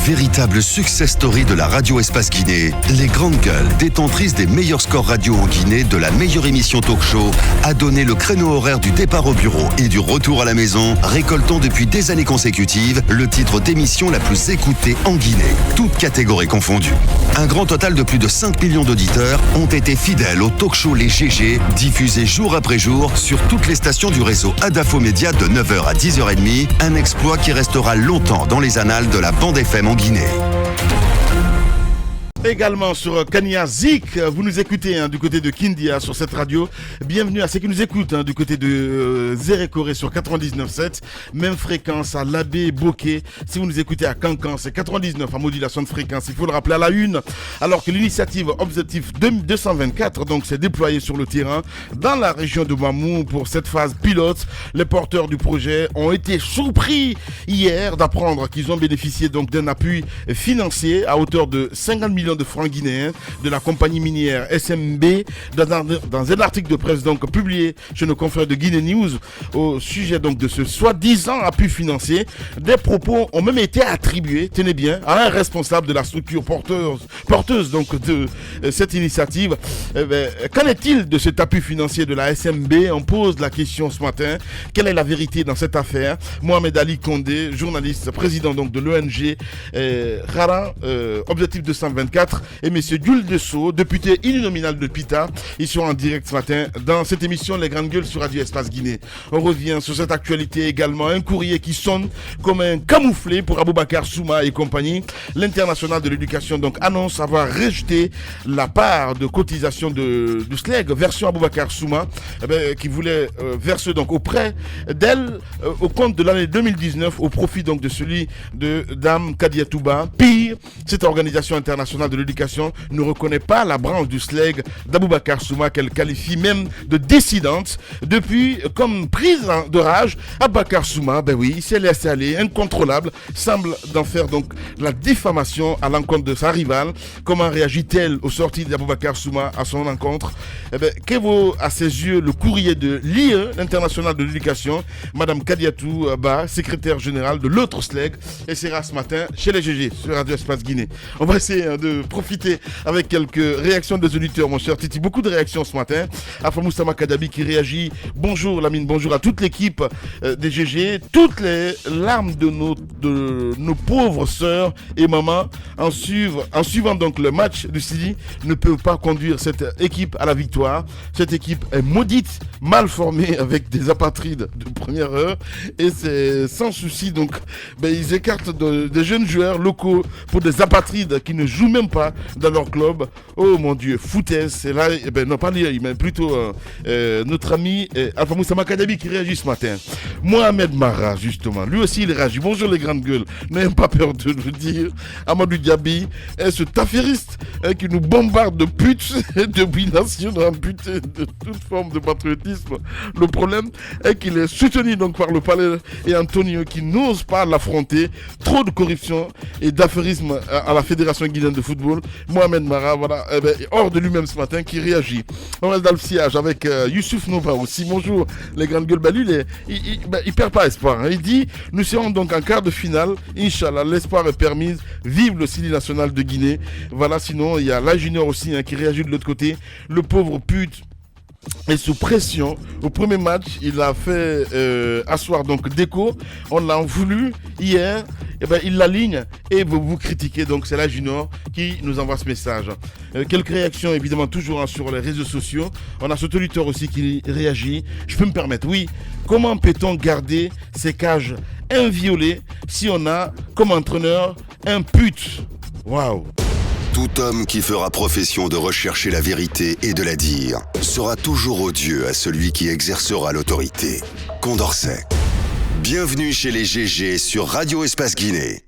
Véritable success story de la radio Espace Guinée, les Grandes Gueules, détentrices des meilleurs scores radio en Guinée de la meilleure émission talk show, a donné le créneau horaire du départ au bureau et du retour à la maison, récoltant depuis des années consécutives le titre d'émission la plus écoutée en Guinée, toutes catégories confondues. Un grand total de plus de 5 millions d'auditeurs ont été fidèles au talk show Les GG, diffusé jour après jour sur toutes les stations du réseau Adafo Média de 9h à 10h30, un exploit qui restera longtemps dans les annales de la bande FM en Guinée. Également sur Kania Zik, vous nous écoutez du côté de Kindia sur cette radio. Bienvenue à ceux qui nous écoutent du côté de Zérékoré sur 99.7. Même fréquence à l'Abbé Bokeh. Si vous nous écoutez à Cancan, c'est 99 en modulation de fréquence. Il faut le rappeler à la une. Alors que l'initiative Objectif 224 donc s'est déployée sur le terrain dans la région de Mamou pour cette phase pilote. Les porteurs du projet ont été surpris hier d'apprendre qu'ils ont bénéficié donc d'un appui financier à hauteur de 50 millions de francs guinéens de la compagnie minière SMB dans un article de presse donc publié chez nos confrères de Guinée News au sujet donc de ce soi-disant appui financier. Des propos ont même été attribués, tenez bien, à un responsable de la structure porteuse donc de cette initiative. Qu'en est-il de cet appui financier de la SMB? On pose la question ce matin. Quelle est la vérité dans cette affaire? Mohamed Ali Condé, journaliste, président donc de l'ONG Rara Objectif 224, et M. Jules Dessau, député uninominal de Pita. Ils sont en direct ce matin dans cette émission Les Grandes Gueules sur Radio Espace Guinée. On revient sur cette actualité également. Un courrier qui sonne comme un camouflet pour Aboubacar Souma et compagnie. L'International de l'éducation donc annonce avoir rejeté la part de cotisation du SLEG version Aboubacar Souma qui voulait verser donc auprès d'elle au compte de l'année 2019 au profit donc de celui de Dame Kadiatouba. Pire, cette organisation internationale de l'éducation ne reconnaît pas la branche du SLEG d'Aboubacar Souma qu'elle qualifie même de dissidente. Depuis, comme prise de rage, Aboubacar Souma, il s'est laissé aller, incontrôlable, semble d'en faire donc la diffamation à l'encontre de sa rivale. Comment réagit-elle aux sorties d'Aboubacar Souma à son encontre? Que vaut à ses yeux le courrier de l'IE, l'International de l'éducation? Madame Kadiatou Ba, secrétaire générale de l'autre SLEG, et sera ce matin chez les GG sur Radio Espace Guinée. On va essayer de profiter avec quelques réactions des auditeurs, mon cher Titi. Beaucoup de réactions ce matin. Afra Moussama Kadabi qui réagit. Bonjour Lamine, bonjour à toute l'équipe des GG. Toutes les larmes de nos pauvres sœurs et mamans en suivant donc le match du Sidi ne peuvent pas conduire cette équipe à la victoire. Cette équipe est maudite, mal formée avec des apatrides de première heure et c'est sans souci donc ils écartent des jeunes joueurs locaux pour des apatrides qui ne jouent même pas dans leur club. Oh mon Dieu, foutaise. Et là, non pas lui, mais plutôt notre ami Alpha Moussa Makadabi qui réagit ce matin. Mohamed Mara, justement, lui aussi il réagit. Bonjour les grandes gueules, n'ayez pas peur de le dire. Amadou Diaby est ce taffériste qui nous bombarde de putes et de binations amputées de toute forme de patriotisme. Le problème est qu'il est soutenu donc par le palais et Antonio qui n'ose pas l'affronter. Trop de corruption et d'affairisme à la Fédération guinéenne de football. Mohamed Mara, hors de lui-même ce matin, qui réagit. On reste dans le sillage avec Youssouf Nova aussi. Bonjour les grandes gueules. Lui, il perd pas espoir. Il dit, nous serons donc en quart de finale. Inch'Allah, l'espoir est permis. Vive le Sidi national de Guinée. Voilà, sinon, il y a la junior aussi qui réagit de l'autre côté. Le pauvre pute est sous pression. Au premier match, il a fait asseoir donc Deco. On l'a voulu hier. Il l'aligne et vous critiquez. Donc c'est la junior qui nous envoie ce message. Quelques réactions évidemment toujours sur les réseaux sociaux. On a ce auditeur aussi qui réagit. Je peux me permettre, oui. Comment peut-on garder ces cages inviolées si on a comme entraîneur un pute? Waouh! Tout homme qui fera profession de rechercher la vérité et de la dire sera toujours odieux à celui qui exercera l'autorité. Condorcet. Bienvenue chez les GG sur Radio Espace Guinée.